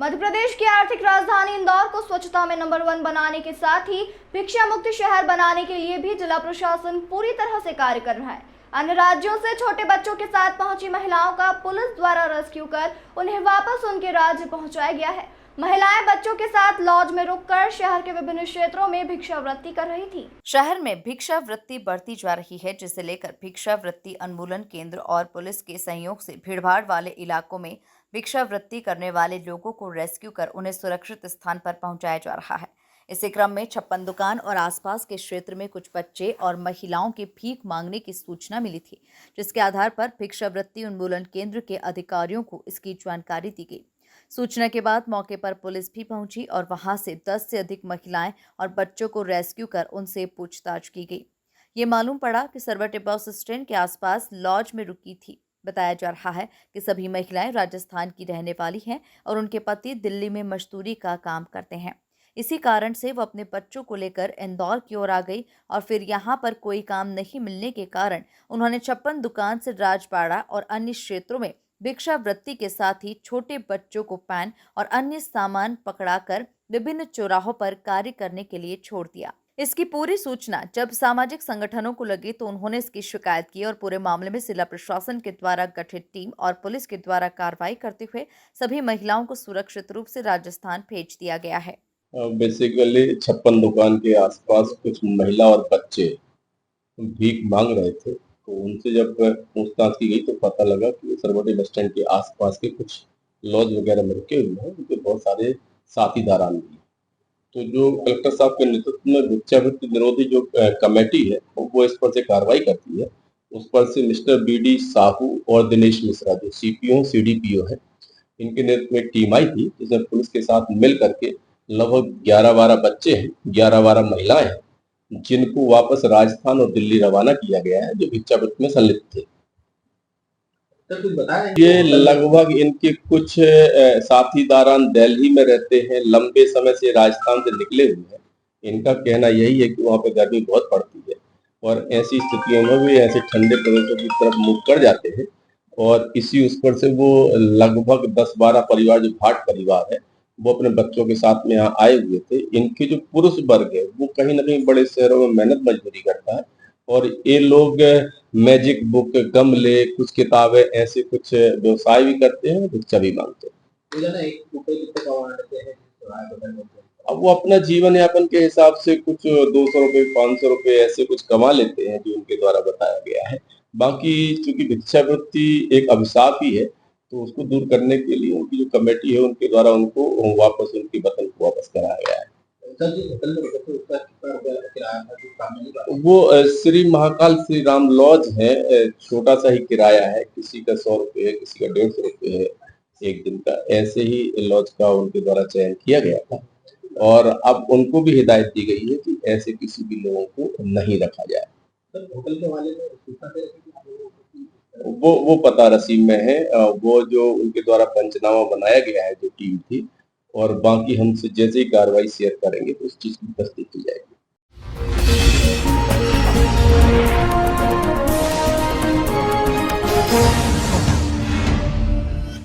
मध्य प्रदेश की आर्थिक राजधानी इंदौर को स्वच्छता में नंबर 1 बनाने के साथ ही भिक्षा मुक्त शहर बनाने के लिए भी जिला प्रशासन पूरी तरह से कार्य कर रहा है। अन्य राज्यों से छोटे बच्चों के साथ पहुंची महिलाओं का पुलिस द्वारा रेस्क्यू कर उन्हें वापस उनके राज्य पहुंचाया गया है। महिलाएं बच्चों के साथ लॉज में रुककर शहर के विभिन्न क्षेत्रों में भिक्षावृत्ति कर रही थी। शहर में भिक्षावृत्ति बढ़ती जा रही है, जिसे लेकर भिक्षावृत्ति उन्मूलन केंद्र और पुलिस के सहयोग से भीड़भाड़ वाले इलाकों में भिक्षावृत्ति करने वाले लोगों को रेस्क्यू कर उन्हें सुरक्षित स्थान पर पहुंचाया जा रहा है। इसी क्रम में छप्पन दुकान और आसपास के क्षेत्र में कुछ बच्चे और महिलाओं के भीख मांगने की सूचना मिली थी, जिसके आधार पर भिक्षावृत्ति उन्मूलन केंद्र के अधिकारियों को इसकी जानकारी दी गई। सूचना के बाद मौके पर पुलिस भी पहुंची और वहां से 10 से अधिक महिलाएं और बच्चों को रेस्क्यू कर उनसे पूछताछ की गई। ये मालूम पड़ा कि सरवटे बस स्टैंड के आसपास लॉज में रुकी थी। बताया जा रहा है कि सभी महिलाएं राजस्थान की रहने वाली हैं और उनके पति दिल्ली में मजदूरी का काम करते हैं। इसी कारण से वो अपने बच्चों को लेकर इंदौर की ओर आ गई और फिर यहाँ पर कोई काम नहीं मिलने के कारण उन्होंने छप्पन दुकान से राजपाड़ा और अन्य क्षेत्रों में भिक्षावृत्ति के साथ ही छोटे बच्चों को पैन और अन्य सामान पकड़ाकर विभिन्न चौराहों पर कार्य करने के लिए छोड़ दिया। इसकी पूरी सूचना जब सामाजिक संगठनों को लगी तो उन्होंने इसकी शिकायत की और पूरे मामले में जिला प्रशासन के द्वारा गठित टीम और पुलिस के द्वारा कार्रवाई करते हुए सभी महिलाओं को सुरक्षित रूप से राजस्थान भेज दिया गया है। बेसिकली छप्पन दुकान के आसपास कुछ महिला और बच्चे भीख मांग रहे थे, तो उनसे जब पूछताछ की गई तो पता लगा कि सरवटे बस स्टैंड के आसपास के कुछ लॉज वगैरह में रुके हुए हैं, उनके बहुत सारे साथीदार भी हैं। तो जो कलेक्टर साहब के नेतृत्व में भिक्षावृत्ति निरोधी जो कमेटी है वो इस पर से कार्रवाई करती है। उस पर से मिस्टर BD साहू और दिनेश मिश्रा जो CPO CDPO है, इनके नेतृत्व में टीम आई थी, जिसमें पुलिस के साथ मिल करके लगभग 11-12 बच्चे हैं, 11-12 महिलाएं हैं, जिनको वापस राजस्थान और दिल्ली रवाना किया गया है, जो भिक्षावृत्ति में संलिप्त थे। ये लगभग इनके कुछ साथीदारान दिल्ली में रहते हैं, लंबे समय से राजस्थान से निकले हुए हैं। इनका कहना यही है कि वहाँ पे गर्मी बहुत पड़ती है और ऐसी स्थितियों में भी ऐसे ठंडे प्रदेशों की तरफ मुख कर जाते हैं और इसी उस पर से वो लगभग 10-12 परिवार जो भाट परिवार है वो अपने बच्चों के साथ में यहाँ आए हुए थे। इनके जो पुरुष वर्ग है वो कहीं ना कहीं बड़े शहरों में मेहनत मजदूरी करता है और ये लोग मैजिक बुक, गमले, कुछ किताबें, ऐसे कुछ व्यवसाय भी करते हैं, भिक्षा भी मांगते हैं। अब वो अपना जीवन यापन के हिसाब से कुछ 200 रुपए, 500 रुपए ऐसे कुछ कमा लेते हैं, जो उनके द्वारा बताया गया है। बाकी चूंकि भिक्षावृत्ति एक अभिशाप ही है, तो उसको दूर करने के लिए उनकी जो कमेटी है उनके द्वारा उनको वापस उनके वतन को वापस कराया गया है। वो श्री महाकाल श्री राम लॉज है, छोटा सा ही किराया है, किसी का 100 रुपए है, किसी का 150 रुपए है एक दिन का। ऐसे ही लॉज का उनके द्वारा चयन किया गया था और अब उनको भी हिदायत दी गई है कि ऐसे किसी भी लोगों को नहीं रखा जाए। होटल के वाले वो पता रसीद में है, वो जो उनके द्वारा पंचनामा बनाया गया है जो टीम थी, और बाकी हमसे जैसे ही कार्रवाई शेयर करेंगे तो उस चीज की तस्दीक की जाएगी।